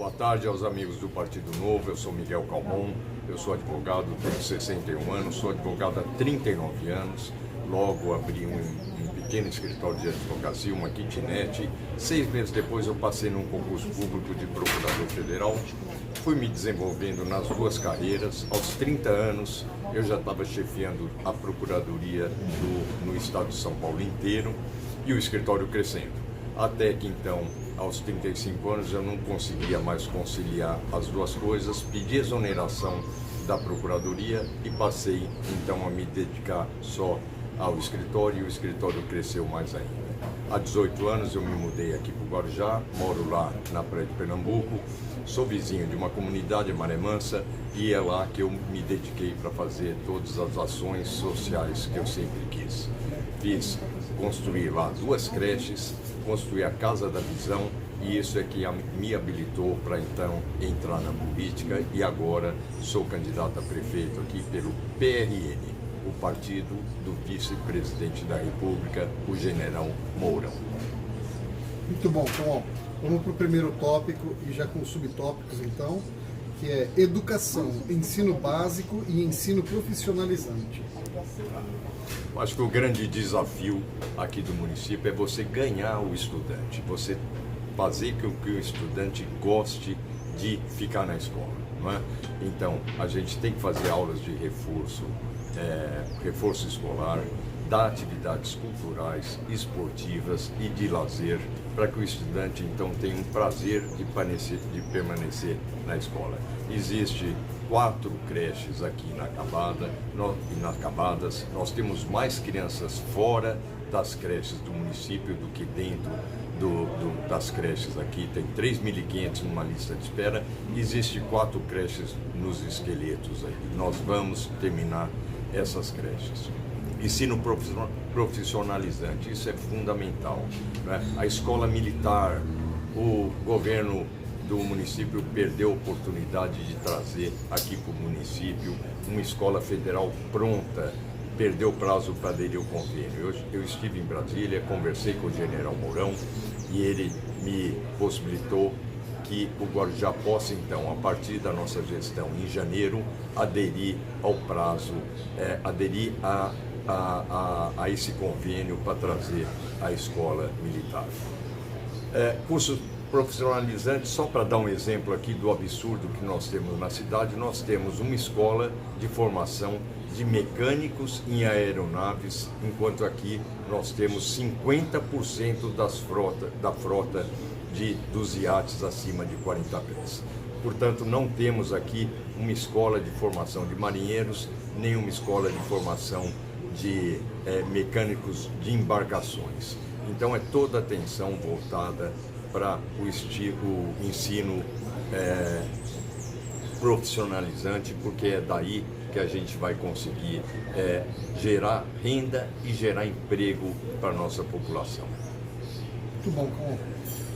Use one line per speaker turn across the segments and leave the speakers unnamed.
Boa tarde aos amigos do Partido Novo, eu sou Miguel Calmon, eu sou advogado, tenho 61 anos, sou advogado há 39 anos, logo abri um pequeno escritório de advocacia, uma kitnet. 6 meses depois eu passei num concurso público de procurador federal, fui me desenvolvendo nas duas carreiras. Aos 30 anos eu já estava chefiando a procuradoria no estado de São Paulo inteiro e o escritório crescendo. Até que então, aos 35 anos, eu não conseguia mais conciliar as duas coisas, pedi exoneração da procuradoria e passei então a me dedicar só ao escritório, e o escritório cresceu mais ainda. Há 18 anos eu me mudei aqui para o Guarujá, moro lá na Praia de Pernambuco, sou vizinho de uma comunidade, Maré Mansa, e é lá que eu me dediquei para fazer todas as ações sociais que eu sempre quis. Fiz construir lá 2 creches, construir a Casa da Visão, e isso é que me habilitou para então entrar na política, e agora sou candidato a prefeito aqui pelo PRN, o partido do vice-presidente da República, o general Mourão.
Muito bom, então vamos para o primeiro tópico e já com subtópicos então, que é educação, ensino básico e ensino profissionalizante.
Eu acho que o grande desafio aqui do município é você ganhar o estudante, você fazer com que o estudante goste de ficar na escola, não é? Então, a gente tem que fazer aulas de reforço escolar, dar atividades culturais, esportivas e de lazer, para que o estudante então tenha um prazer de permanecer na escola. Existe 4 creches aqui na Cabadas, nós temos mais crianças fora das creches do município do que dentro das creches aqui. Tem 3.500 numa lista de espera, existe 4 creches nos esqueletos aí. Nós vamos terminar essas creches. Ensino profissionalizante, isso é fundamental, né? A escola militar, o governo do município perdeu a oportunidade de trazer aqui para o município uma escola federal pronta, perdeu o prazo para aderir ao convênio. Eu estive em Brasília, conversei com o general Mourão e ele me possibilitou que o Guarujá possa, então, a partir da nossa gestão em janeiro, aderir ao prazo, aderir a esse convênio para trazer a escola militar. Cursos profissionalizantes, só para dar um exemplo aqui do absurdo que nós temos na cidade, nós temos uma escola de formação de mecânicos em aeronaves, enquanto aqui nós temos 50% da frota dos iates acima de 40 pés. Portanto, não temos aqui uma escola de formação de marinheiros, nem uma escola de formação de mecânicos de embarcações. Então, é toda a atenção voltada para o ensino profissionalizante, porque é daí que a gente vai conseguir gerar renda e gerar emprego para a nossa população.
Muito bom, vamos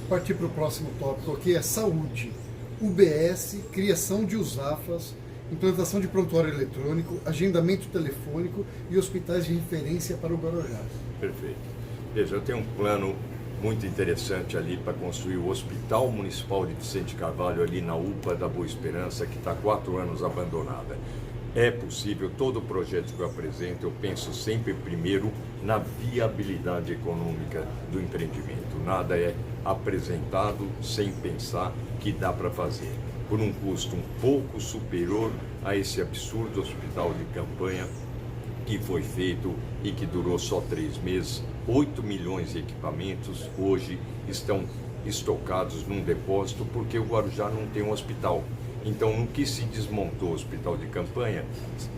partir para o próximo tópico, que é saúde, UBS, criação de USAFAs, implantação de prontuário eletrônico, agendamento telefônico e hospitais de referência para o Guarujá.
Perfeito. Veja, eu tenho um plano muito interessante ali para construir o Hospital Municipal de Vicente Carvalho, ali na UPA da Boa Esperança, que está há 4 anos abandonada. É possível, todo o projeto que eu apresento, eu penso sempre primeiro na viabilidade econômica do empreendimento. Nada é apresentado sem pensar que dá para fazer, por um custo um pouco superior a esse absurdo hospital de campanha que foi feito e que durou só 3 meses. 8 milhões de equipamentos hoje estão estocados num depósito porque o Guarujá não tem um hospital. Então, no que se desmontou o hospital de campanha,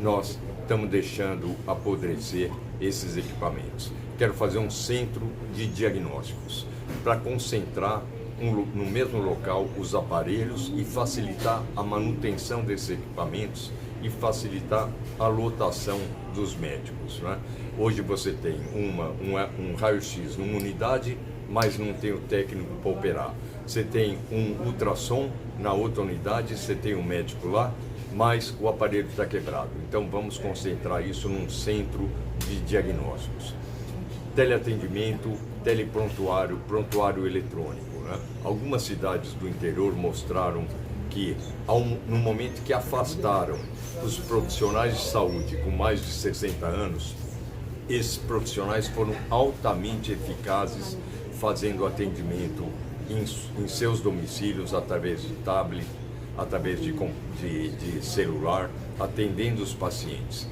nós estamos deixando apodrecer esses equipamentos. Quero fazer um centro de diagnósticos para concentrar no mesmo local os aparelhos e facilitar a manutenção desses equipamentos e facilitar a lotação dos médicos, né? Hoje você tem um raio-x numa unidade, mas não tem o técnico para operar. Você tem um ultrassom na outra unidade, você tem um médico lá, mas o aparelho está quebrado. Então vamos concentrar isso num centro de diagnósticos. Teleatendimento, teleprontuário, prontuário eletrônico, né? Algumas cidades do interior mostraram que, no momento que afastaram os profissionais de saúde com mais de 60 anos, esses profissionais foram altamente eficazes fazendo atendimento em seus domicílios através de tablet, através de celular, atendendo os pacientes.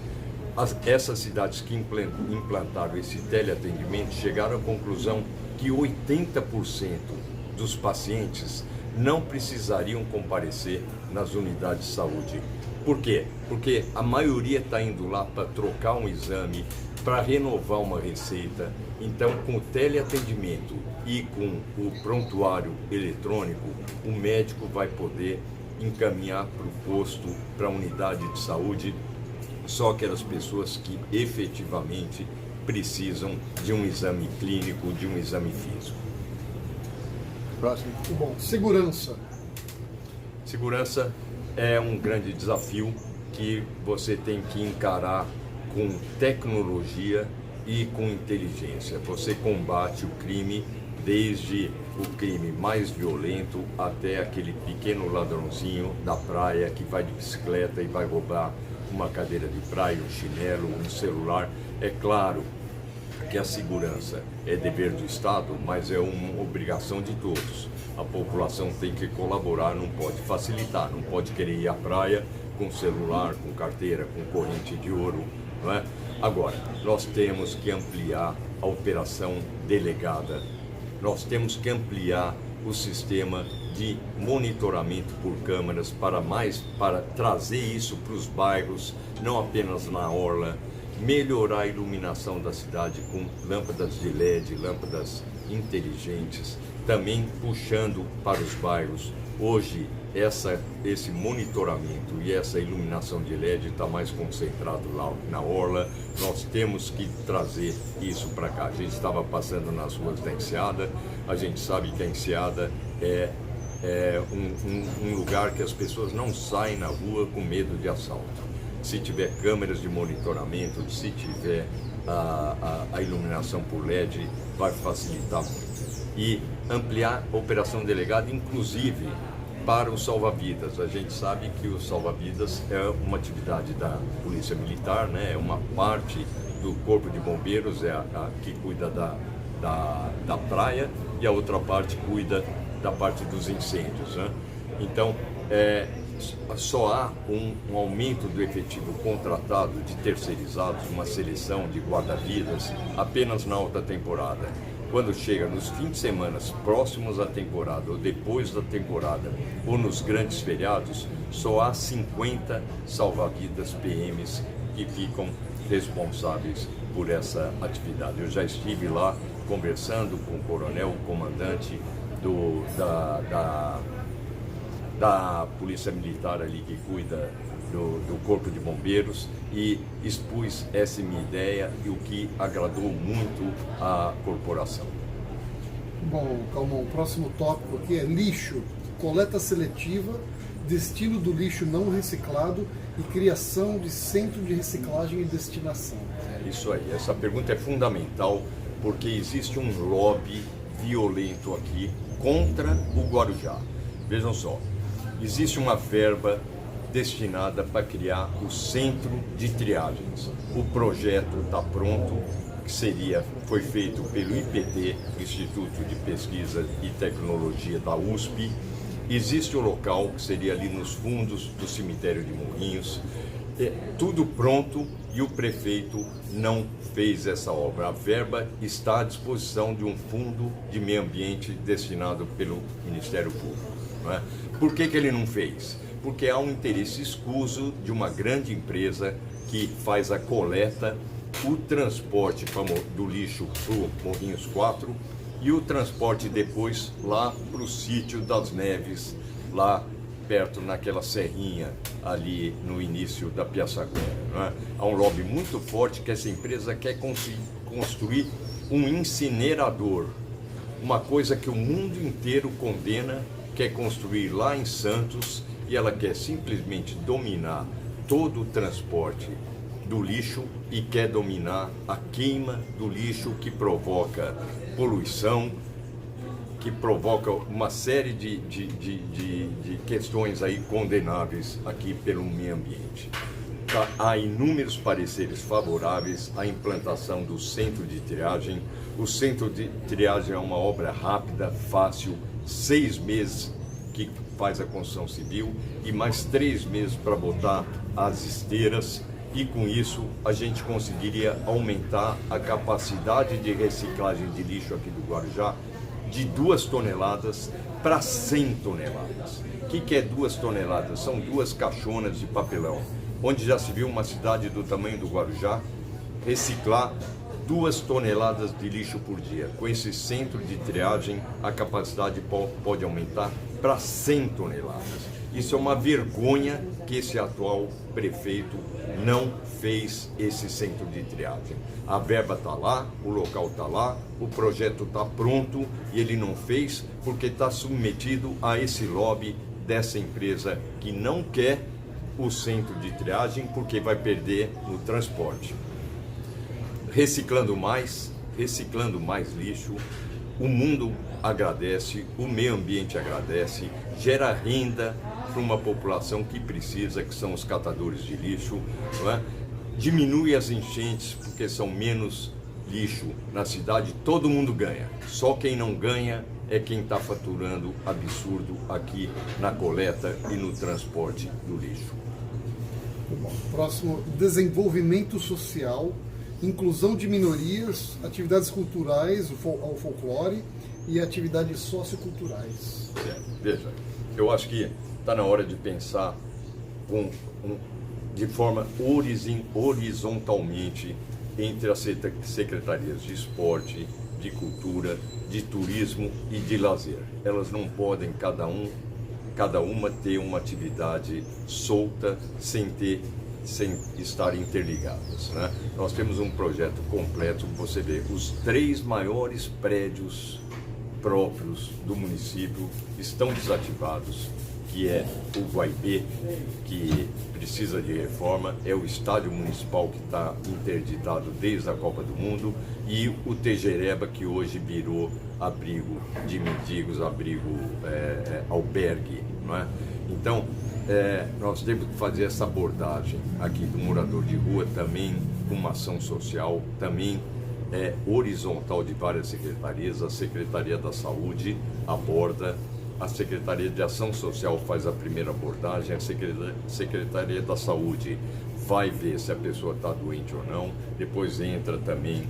Essas cidades que implantaram esse teleatendimento chegaram à conclusão que 80% dos pacientes não precisariam comparecer nas unidades de saúde. Por quê? Porque a maioria está indo lá para trocar um exame, para renovar uma receita. Então, com o teleatendimento e com o prontuário eletrônico, o médico vai poder encaminhar para o posto, para a unidade de saúde, só aquelas pessoas que efetivamente precisam de um exame clínico, de um exame físico.
Próximo. Muito bom. Segurança.
Segurança é um grande desafio que você tem que encarar com tecnologia e com inteligência. Você combate o crime, desde o crime mais violento até aquele pequeno ladrãozinho da praia que vai de bicicleta e vai roubar uma cadeira de praia, um chinelo, um celular. É claro que a segurança é dever do Estado, mas é uma obrigação de todos. A população tem que colaborar, não pode facilitar, não pode querer ir à praia com celular, com carteira, com corrente de ouro, não é? Agora, nós temos que ampliar a operação delegada, nós temos que ampliar o sistema de monitoramento por câmeras para trazer isso para os bairros, não apenas na orla, melhorar a iluminação da cidade com lâmpadas de LED, lâmpadas inteligentes, também puxando para os bairros. Hoje, esse monitoramento e essa iluminação de LED está mais concentrado lá na orla. Nós temos que trazer isso para cá. A gente estava passando nas ruas da Enseada, a gente sabe que a Enseada é um lugar que as pessoas não saem na rua com medo de assalto. Se tiver câmeras de monitoramento, se tiver a iluminação por LED, vai facilitar muito. E ampliar a operação delegada, inclusive para o salva-vidas. A gente sabe que o salva-vidas é uma atividade da Polícia Militar, né? É uma parte do Corpo de Bombeiros, é a que cuida da praia, e a outra parte cuida da parte dos incêndios, né? Então, só há um aumento do efetivo contratado de terceirizados, uma seleção de guarda-vidas apenas na alta temporada. Quando chega nos fins de semana próximos à temporada, ou depois da temporada, ou nos grandes feriados, só há 50 salva-vidas PMs que ficam responsáveis por essa atividade. Eu já estive lá conversando com o coronel, o comandante da Polícia Militar ali que cuida do Corpo de Bombeiros, e expus essa minha ideia e o que agradou muito à corporação.
Bom, Calmon, o próximo tópico aqui é lixo, coleta seletiva, destino do lixo não reciclado e criação de centro de reciclagem e destinação.
Isso aí, essa pergunta é fundamental porque existe um lobby violento aqui contra o Guarujá. Vejam só, existe uma verba destinada para criar o centro de triagens. O projeto está pronto, que foi feito pelo IPT, Instituto de Pesquisa e Tecnologia da USP. Existe o local, que seria ali nos fundos do cemitério de Morrinhos. Tudo pronto e o prefeito não fez essa obra. A verba está à disposição de um fundo de meio ambiente destinado pelo Ministério Público, não é? Por que ele não fez? Porque há um interesse escuso de uma grande empresa que faz a coleta, o transporte do lixo para o Morrinhos 4 e o transporte depois lá para o sítio das Neves, lá perto naquela serrinha ali no início da Piaçaguera, não é? Há um lobby muito forte que essa empresa quer construir um incinerador, uma coisa que o mundo inteiro condena, quer construir lá em Santos, e ela quer simplesmente dominar todo o transporte do lixo e quer dominar a queima do lixo, que provoca poluição, que provoca uma série de questões aí condenáveis aqui pelo meio ambiente. Há inúmeros pareceres favoráveis à implantação do centro de triagem. O centro de triagem é uma obra rápida, fácil, 6 meses que faz a construção civil e mais 3 meses para botar as esteiras, e com isso a gente conseguiria aumentar a capacidade de reciclagem de lixo aqui do Guarujá de 2 toneladas para 100 toneladas. O que é 2 toneladas? São 2 caixonas de papelão, onde já se viu uma cidade do tamanho do Guarujá reciclar 2 toneladas de lixo por dia. Com esse centro de triagem, a capacidade pode aumentar para 100 toneladas. Isso é uma vergonha que esse atual prefeito não fez esse centro de triagem. A verba está lá, o local está lá, o projeto está pronto e ele não fez porque está submetido a esse lobby dessa empresa que não quer o centro de triagem porque vai perder no transporte. Reciclando mais lixo, o mundo agradece, o meio ambiente agradece, gera renda para uma população que precisa, que são os catadores de lixo, não é? Diminui as enchentes porque são menos lixo na cidade, todo mundo ganha. Só quem não ganha é quem está faturando absurdo aqui na coleta e no transporte do lixo.
Bom, próximo, desenvolvimento social, inclusão de minorias, atividades culturais, ao folclore e atividades socioculturais.
Veja, eu acho que está na hora de pensar de forma horizontalmente entre as secretarias de esporte, de cultura, de turismo e de lazer. Elas não podem cada uma ter uma atividade solta sem estar interligadas, né? Nós temos um projeto completo, você vê, os 3 maiores prédios próprios do município estão desativados, que é o Guaibê, que precisa de reforma, é o estádio municipal que está interditado desde a Copa do Mundo e o Tejereba, que hoje virou abrigo de mendigos, albergue, não é? Então, nós temos que fazer essa abordagem aqui do morador de rua também com uma ação social, também horizontal de várias secretarias. A Secretaria da Saúde aborda, a Secretaria de Ação Social faz a primeira abordagem, a Secretaria da Saúde vai ver se a pessoa está doente ou não, depois entra também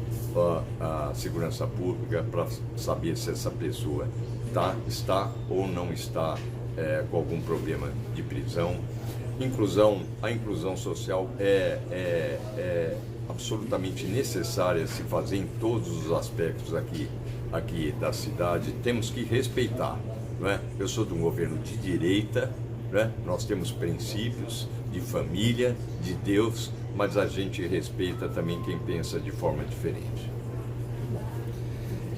a Segurança Pública para saber se essa pessoa está ou não está com algum problema de prisão. A inclusão social é absolutamente necessária se fazer em todos os aspectos aqui da cidade. Temos que respeitar, não é? Eu sou de um governo de direita, né? Nós temos princípios de família, de Deus, mas a gente respeita também quem pensa de forma diferente.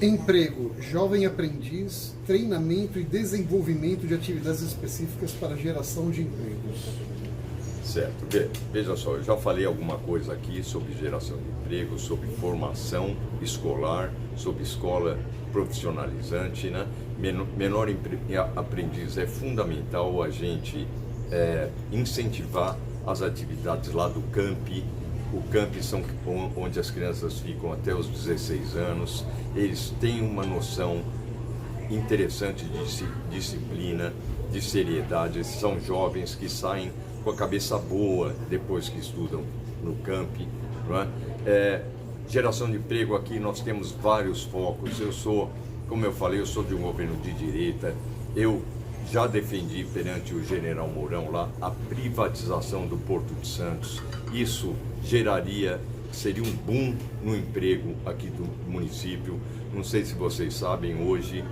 Emprego, jovem aprendiz, treinamento e desenvolvimento de atividades específicas para geração de empregos.
Certo. Veja só, eu já falei alguma coisa aqui sobre geração de emprego, sobre formação escolar, sobre escola profissionalizante, né? Menor aprendiz, é fundamental a gente incentivar as atividades lá do campi. O campi são onde as crianças ficam até os 16 anos, eles têm uma noção interessante de disciplina, de seriedade, são jovens que saem com a cabeça boa depois que estudam no campi, não é? Geração de emprego aqui nós temos vários focos. Como eu falei, eu sou de um governo de direita, eu já defendi perante o general Mourão lá a privatização do Porto de Santos. Isso seria um boom no emprego aqui do município. Não sei se vocês sabem, hoje,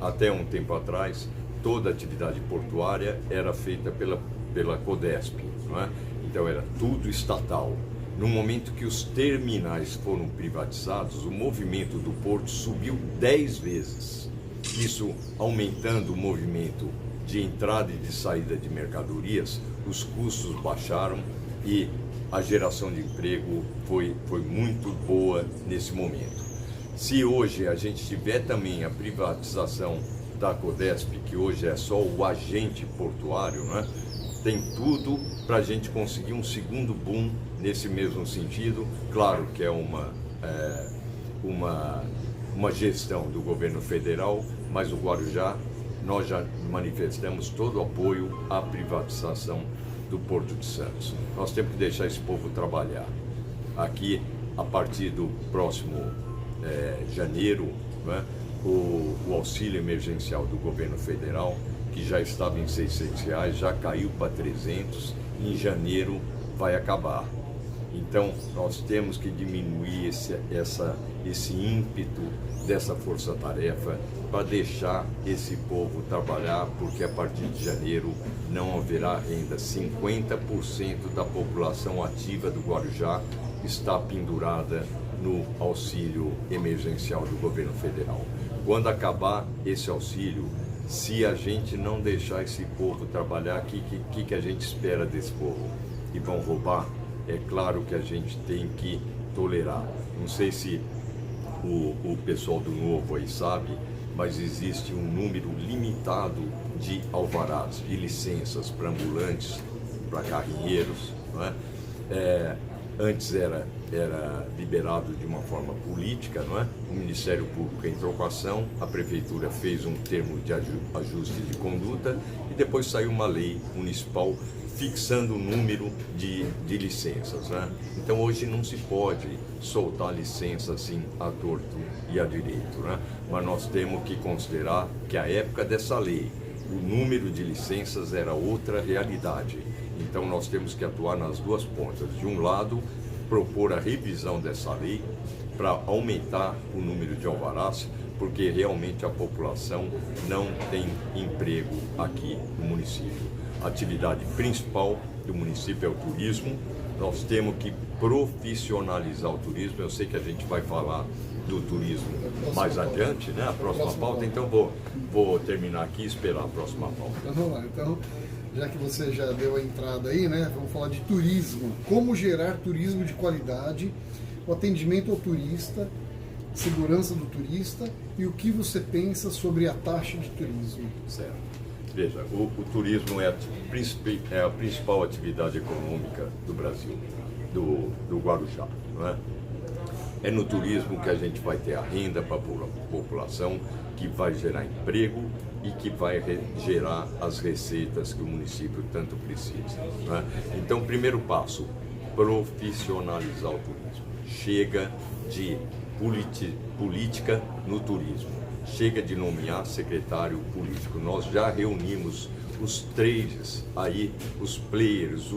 até um tempo atrás, toda a atividade portuária era feita pela Codesp, não é? Então era tudo estatal. No momento que os terminais foram privatizados, o movimento do porto subiu 10 vezes. Isso aumentando o movimento de entrada e de saída de mercadorias, os custos baixaram e a geração de emprego foi muito boa nesse momento. Se hoje a gente tiver também a privatização da Codesp, que hoje é só o agente portuário, né? Tem tudo para a gente conseguir um segundo boom nesse mesmo sentido. Claro que é uma gestão do governo federal, mas o Guarujá, nós já manifestamos todo o apoio à privatização do Porto de Santos. Nós temos que deixar esse povo trabalhar. Aqui, a partir do próximo janeiro, né, o auxílio emergencial do governo federal, que já estava em R$600, já caiu para 300, em janeiro vai acabar. Então, nós temos que diminuir esse ímpeto dessa força-tarefa para deixar esse povo trabalhar, porque a partir de janeiro não haverá renda. 50% da população ativa do Guarujá está pendurada no auxílio emergencial do governo federal. Quando acabar esse auxílio, se a gente não deixar esse povo trabalhar, o que a gente espera desse povo? E vão roubar? É claro que a gente tem que tolerar. Não sei se o pessoal do Novo aí sabe, mas existe um número limitado de alvarás, de licenças para ambulantes, para carrinheiros, não é? Antes era liberado de uma forma política, não é? O Ministério Público entrou com a ação, a Prefeitura fez um termo de ajuste de conduta e depois saiu uma lei municipal fixando o número de licenças, né? Então hoje não se pode soltar licença assim à torto e à direito, né? Mas nós temos que considerar que a época dessa lei, o número de licenças era outra realidade. Então nós temos que atuar nas duas pontas. De um lado, propor a revisão dessa lei para aumentar o número de alvarás, porque realmente a população não tem emprego aqui no município. A atividade principal do município é o turismo. Nós temos que profissionalizar o turismo. Eu sei que a gente vai falar do turismo mais adiante, né? A próxima pauta, então vou terminar aqui e esperar a próxima pauta.
Então vamos lá. Então, já que você já deu a entrada aí, né? Vamos falar de turismo. Como gerar turismo de qualidade, o atendimento ao turista, segurança do turista e o que você pensa sobre a taxa de turismo.
Certo. Veja, o turismo é a principal atividade econômica do Brasil, do Guarujá, não é? É no turismo que a gente vai ter a renda para a população, que vai gerar emprego e que vai gerar as receitas que o município tanto precisa, não é? Então, primeiro passo, profissionalizar o turismo. Chega de política no turismo. Chega de nomear secretário político. Nós já reunimos os trades aí, os players,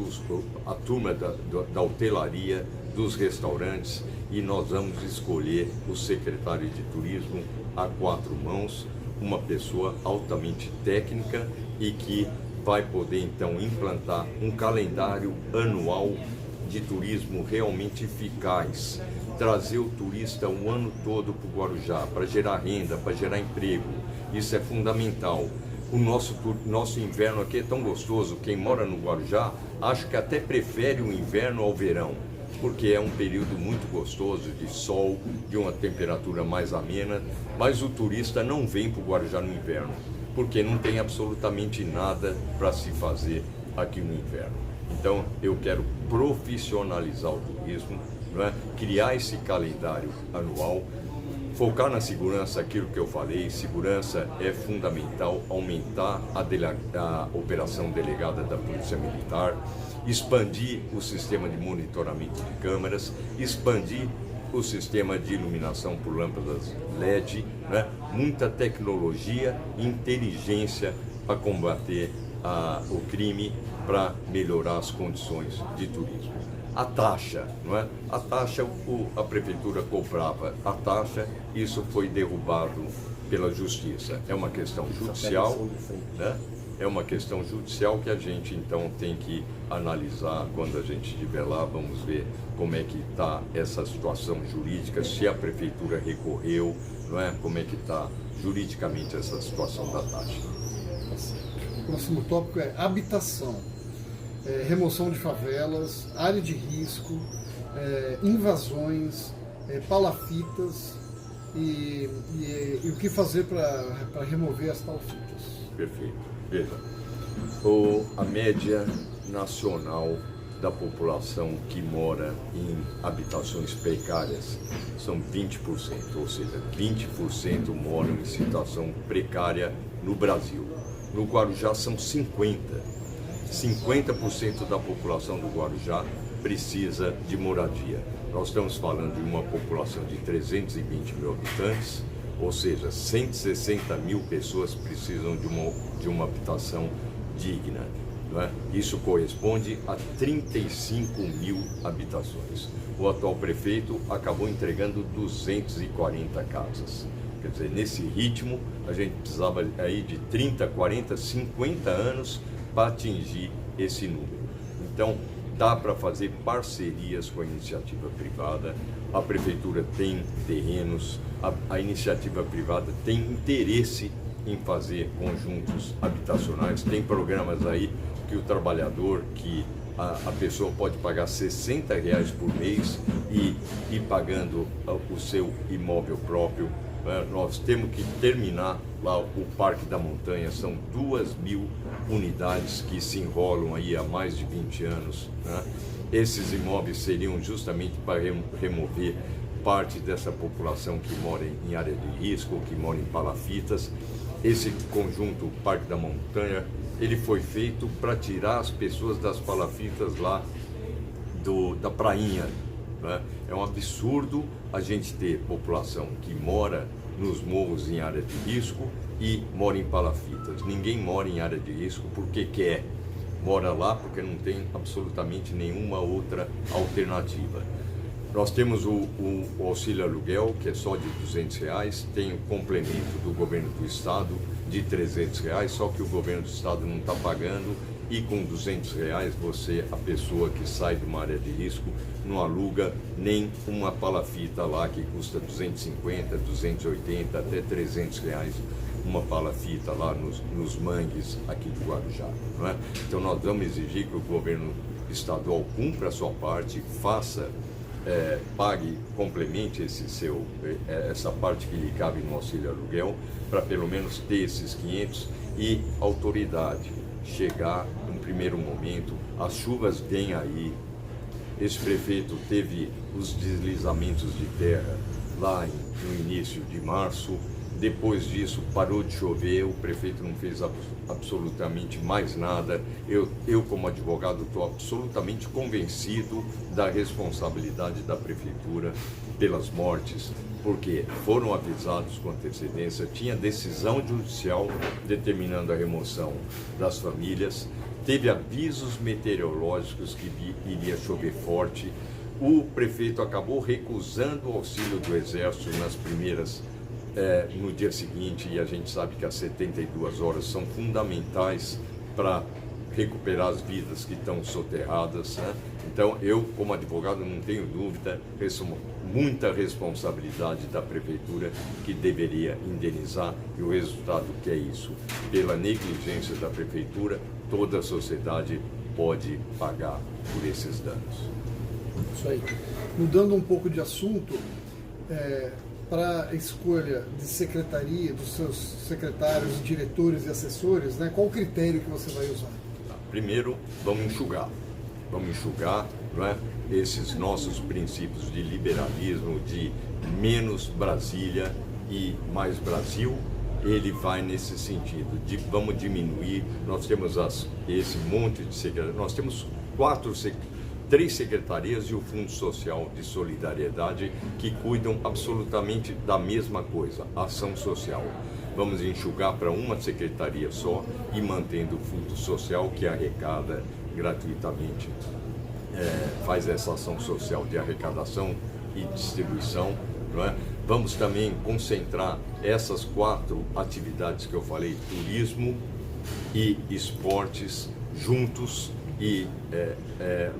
a turma da hotelaria, dos restaurantes, e nós vamos escolher o secretário de turismo a 4 mãos, uma pessoa altamente técnica e que vai poder então implantar um calendário anual de turismo realmente eficaz, trazer o turista o ano todo para o Guarujá, para gerar renda, para gerar emprego. Isso é fundamental. O nosso inverno aqui é tão gostoso, quem mora no Guarujá acho que até prefere o inverno ao verão, porque é um período muito gostoso de sol, de uma temperatura mais amena, mas o turista não vem para o Guarujá no inverno, porque não tem absolutamente nada para se fazer aqui no inverno. Então eu quero profissionalizar o turismo, não é? Criar esse calendário anual, focar na segurança, aquilo que eu falei, segurança é fundamental, aumentar a operação delegada da Polícia Militar, expandir o sistema de monitoramento de câmeras, expandir o sistema de iluminação por lâmpadas LED, né? Muita tecnologia, inteligência para combater o crime, para melhorar as condições de turismo. A taxa, não é? A taxa, a prefeitura cobrava a taxa, isso foi derrubado pela justiça. É uma questão judicial, né? É uma questão judicial que a gente então tem que analisar quando a gente estiver lá. Vamos ver como é que está essa situação jurídica, se a prefeitura recorreu, não é? Como é que está juridicamente essa situação da taxa.
O próximo tópico é habitação. Remoção de favelas, área de risco, invasões, palafitas, e o que fazer para remover as palafitas.
Perfeito. Veja, a média nacional da população que mora em habitações precárias são 20%, ou seja, 20% moram em situação precária no Brasil. No Guarujá são 50%. 50% da população do Guarujá precisa de moradia. Nós estamos falando de uma população de 320 mil habitantes, ou seja, 160 mil pessoas precisam de uma habitação digna. Não é? Isso corresponde a 35 mil habitações. O atual prefeito acabou entregando 240 casas. Quer dizer, nesse ritmo, a gente precisava aí de 30, 40, 50 anos para atingir esse número. Então, dá para fazer parcerias com a iniciativa privada. A prefeitura tem terrenos, a iniciativa privada tem interesse em fazer conjuntos habitacionais. Tem programas aí que o trabalhador, que a pessoa pode pagar R$60 por mês e ir pagando o seu imóvel próprio. Nós temos que terminar lá o Parque da Montanha, são 2.000 unidades que se enrolam aí há mais de 20 anos. Né? Esses imóveis seriam justamente para remover parte dessa população que mora em área de risco, ou que mora em palafitas. Esse conjunto Parque da Montanha, ele foi feito para tirar as pessoas das palafitas lá da prainha. Né? É um absurdo a gente ter população que mora nos morros em área de risco e mora em palafitas. Ninguém mora em área de risco porque quer. Mora lá porque não tem absolutamente nenhuma outra alternativa. Nós temos o auxílio aluguel, que é só de R$200, tem o complemento do governo do estado de R$300, só que o governo do estado não está pagando, e com R$200 a pessoa que sai de uma área de risco não aluga nem uma palafita lá que custa 250, 280, até R$300 uma palafita lá nos mangues aqui do Guarujá. Não é? Então nós vamos exigir que o governo estadual cumpra a sua parte, faça, pague, complemente essa parte que lhe cabe no auxílio aluguel, para pelo menos ter esses 500, e autoridade chegar num primeiro momento. As chuvas vêm aí. Esse prefeito teve os deslizamentos de terra lá no início de março. Depois disso parou de chover, o prefeito não fez absolutamente mais nada. Eu como advogado, estou absolutamente convencido da responsabilidade da prefeitura pelas mortes, porque foram avisados com antecedência, tinha decisão judicial determinando a remoção das famílias, teve avisos meteorológicos que iria chover forte. O prefeito acabou recusando o auxílio do Exército nas primeiras no dia seguinte, e a gente sabe que as 72 horas são fundamentais para recuperar as vidas que estão soterradas. Né? Então, eu, como advogado, não tenho dúvida, muita responsabilidade da prefeitura, que deveria indenizar, e o resultado que é isso. Pela negligência da prefeitura, toda a sociedade pode pagar por esses danos.
Isso aí. Mudando um pouco de assunto, para a escolha de secretaria, dos seus secretários, diretores e assessores, né, qual o critério que você vai usar?
Primeiro, vamos enxugar, não é? Esses nossos princípios de liberalismo, de menos Brasília e mais Brasil. Ele vai nesse sentido, vamos diminuir. Nós temos esse monte de secretarias, nós temos 3 secretarias e o Fundo Social de Solidariedade, que cuidam absolutamente da mesma coisa, ação social. Vamos enxugar para uma secretaria só e mantendo o Fundo Social, que arrecada gratuitamente, faz essa ação social de arrecadação e distribuição. Não é? Vamos também concentrar essas 4 atividades que eu falei, turismo e esportes, juntos, e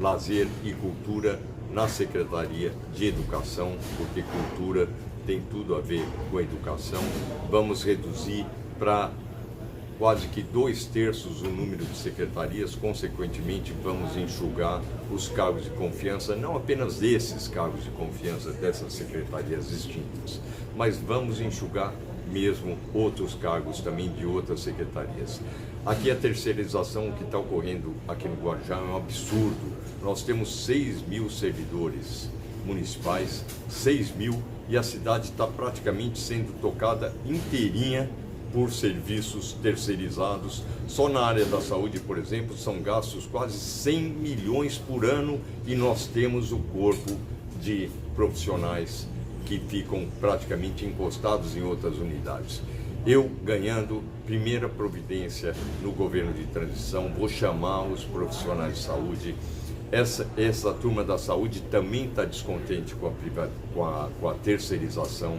lazer e cultura na Secretaria de Educação, porque cultura tem tudo a ver com a educação. Vamos reduzir para quase que 2/3 o número de secretarias, consequentemente vamos enxugar os cargos de confiança, não apenas esses cargos de confiança dessas secretarias extintas, mas vamos enxugar mesmo outros cargos também de outras secretarias. Aqui a terceirização que está ocorrendo aqui no Guarujá é um absurdo. Nós temos 6.000 servidores municipais, 6.000, e a cidade está praticamente sendo tocada inteirinha por serviços terceirizados. Só na área da saúde, por exemplo, são gastos quase 100 milhões por ano e nós temos o corpo de profissionais que ficam praticamente encostados em outras unidades. Eu, ganhando primeira providência no governo de transição, vou chamar os profissionais de saúde. Essa turma da saúde também está descontente com a terceirização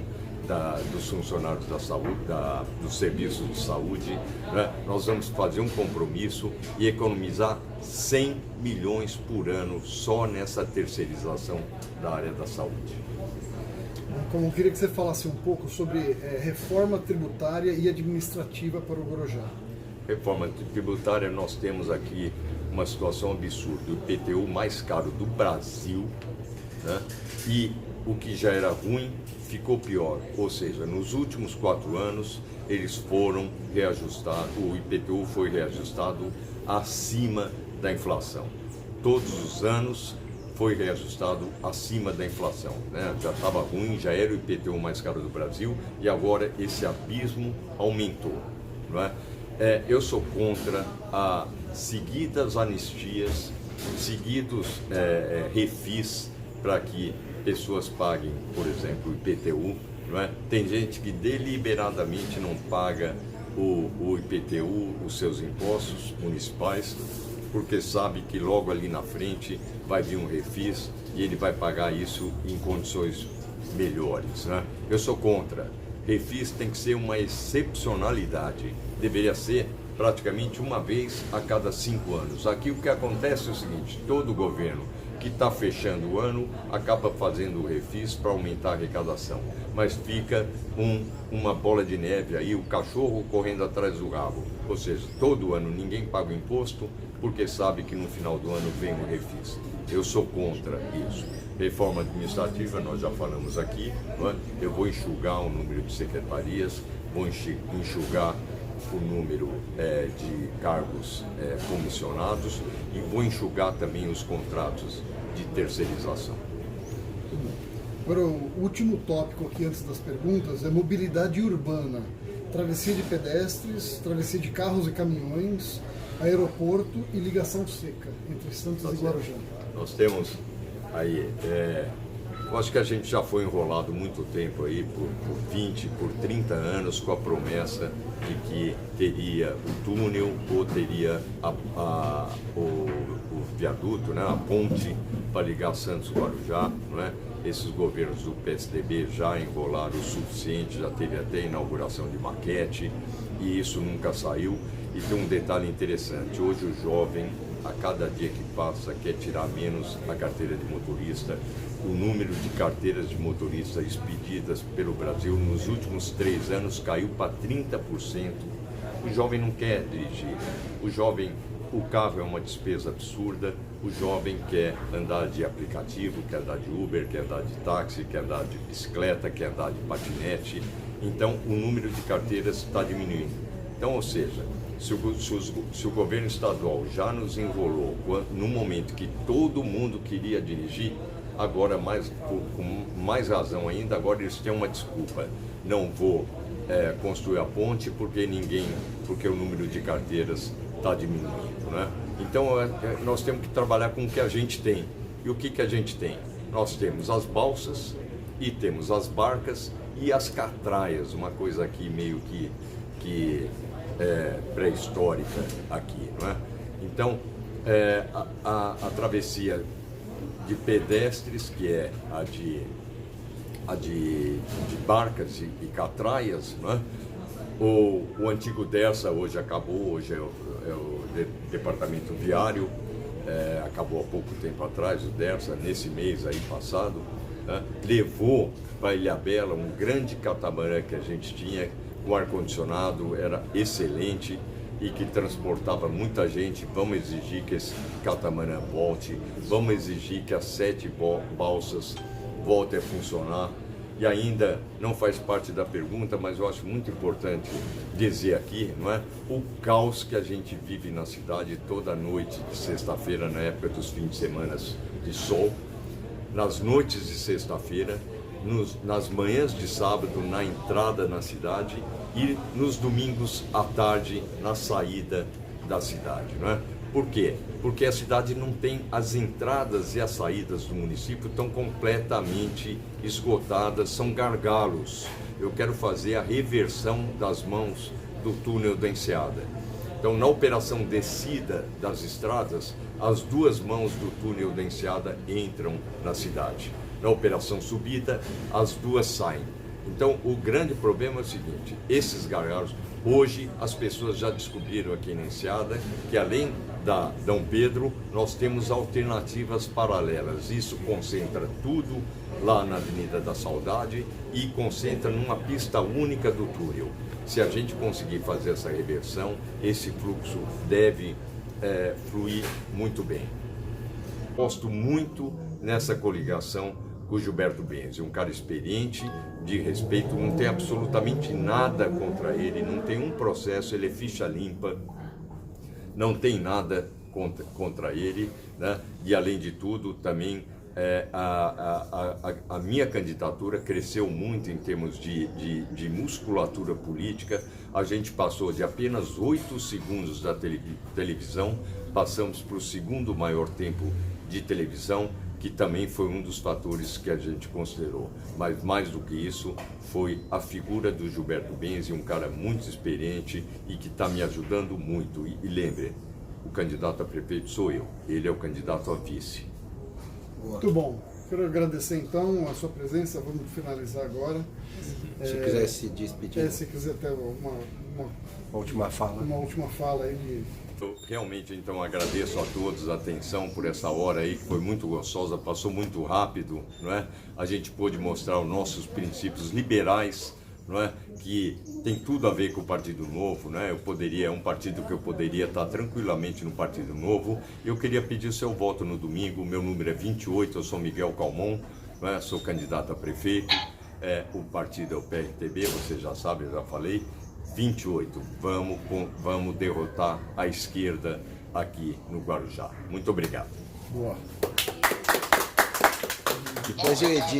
dos funcionários da saúde, dos serviços de saúde, né? Nós vamos fazer um compromisso e economizar 100 milhões por ano só nessa terceirização da área da saúde.
Como eu queria que você falasse um pouco sobre reforma tributária e administrativa para o Guarujá.
Reforma tributária, nós temos aqui uma situação absurda, o IPTU mais caro do Brasil, né? E o que já era ruim ficou pior, ou seja, nos últimos 4 anos eles foram reajustados, o IPTU foi reajustado acima da inflação. Todos os anos foi reajustado acima da inflação, né? Já estava ruim, já era o IPTU mais caro do Brasil e agora esse abismo aumentou, não é? Eu sou contra a seguidas anistias, seguidos refis para que pessoas paguem, por exemplo, o IPTU, não é? Tem gente que deliberadamente não paga o IPTU, os seus impostos municipais, porque sabe que logo ali na frente vai vir um refis e ele vai pagar isso em condições melhores, né? Eu sou contra. Refis tem que ser uma excepcionalidade, deveria ser praticamente uma vez a cada 5 anos. Aqui o que acontece é o seguinte: todo governo que está fechando o ano acaba fazendo o refis para aumentar a arrecadação, mas fica uma bola de neve aí, o cachorro correndo atrás do rabo, ou seja, todo ano ninguém paga o imposto porque sabe que no final do ano vem o refis. Eu sou contra isso. Reforma administrativa, nós já falamos aqui, não é? Eu vou enxugar o número de secretarias, vou enxugar o número de cargos comissionados e vou enxugar também os contratos de terceirização.
Agora, o último tópico aqui antes das perguntas é mobilidade urbana, travessia de pedestres, travessia de carros e caminhões, aeroporto e ligação seca entre Santos e Guarujá.
Nós temos aí, eu acho que a gente já foi enrolado muito tempo aí, por 20, por 30 anos, com a promessa de que teria o túnel ou teria o viaduto, né, a ponte para ligar Santos e Guarujá, não é? Esses governos do PSDB já enrolaram o suficiente, já teve até inauguração de maquete e isso nunca saiu. E tem um detalhe interessante: hoje o jovem, a cada dia que passa, quer tirar menos a carteira de motorista. O número de carteiras de motorista expedidas pelo Brasil nos últimos 3 anos caiu para 30%. O jovem não quer dirigir. O carro é uma despesa absurda. O jovem quer andar de aplicativo, quer andar de Uber, quer andar de táxi, quer andar de bicicleta, quer andar de patinete. Então, o número de carteiras está diminuindo. Então, ou seja, se o governo estadual já nos enrolou no momento que todo mundo queria dirigir, agora com mais razão ainda, agora eles têm uma desculpa: não vou construir a ponte porque o número de carteiras está diminuindo, né? Então nós temos que trabalhar com o que a gente tem. E o que a gente tem? Nós temos as balsas e temos as barcas e as catraias, uma coisa aqui meio que pré-histórica aqui, não é? Então a travessia de pedestres, que é a de barcas e catraias, não é? O antigo DERSA hoje acabou, hoje é o Departamento Viário, acabou há pouco tempo atrás, o DERSA, nesse mês aí passado, né? Levou para Ilhabela um grande catamarã que a gente tinha, o ar-condicionado era excelente e que transportava muita gente. Vamos exigir que esse catamarã volte, vamos exigir que as 7 balsas voltem a funcionar. E ainda não faz parte da pergunta, mas eu acho muito importante dizer aqui, não é? O caos que a gente vive na cidade toda noite de sexta-feira, na época dos fins de semana de sol, nas noites de sexta-feira, nas manhãs de sábado, na entrada na cidade e nos domingos à tarde, na saída da cidade, não é? Por quê? Porque a cidade não tem as entradas e as saídas do município estão completamente esgotadas, são gargalos. Eu quero fazer a reversão das mãos do túnel da Enseada. Então, na operação descida das estradas, as 2 mãos do túnel da Enseada entram na cidade. Na operação subida, as 2 saem. Então, o grande problema é o seguinte, esses gargalos, hoje as pessoas já descobriram aqui na Enseada que além da Dom Pedro, nós temos alternativas paralelas. Isso concentra tudo lá na Avenida da Saudade e concentra numa pista única do túnel. Se a gente conseguir fazer essa reversão, esse fluxo deve fluir muito bem. Gosto muito nessa coligação com o Gilberto Benzi, um cara experiente, de respeito, não tem absolutamente nada contra ele, não tem um processo, ele é ficha limpa, não tem nada contra ele, né? E além de tudo, também a minha candidatura cresceu muito em termos de musculatura política. A gente passou de apenas 8 segundos da televisão, passamos para o 2º maior tempo de televisão, que também foi um dos fatores que a gente considerou. Mas mais do que isso, foi a figura do Gilberto Benzi, um cara muito experiente e que está me ajudando muito. E lembre, o candidato a prefeito sou eu, ele é o candidato a vice.
Muito bom. Quero agradecer então a sua presença, vamos finalizar agora.
Se quiser se despedir.
Se quiser ter uma
última fala.
Uma última fala aí de...
Eu realmente, então, agradeço a todos a atenção por essa hora aí, que foi muito gostosa, passou muito rápido, não é? A gente pôde mostrar os nossos princípios liberais, não é? Que tem tudo a ver com o Partido Novo, né? É um partido que eu poderia estar tranquilamente no Partido Novo. Eu queria pedir o seu voto no domingo, meu número é 28, eu sou Miguel Calmon, não é? Sou candidato a prefeito, o partido é o PRTB, você já sabe, eu já falei. 28, vamos derrotar a esquerda aqui no Guarujá. Muito obrigado.
Boa.
Depois eu edito.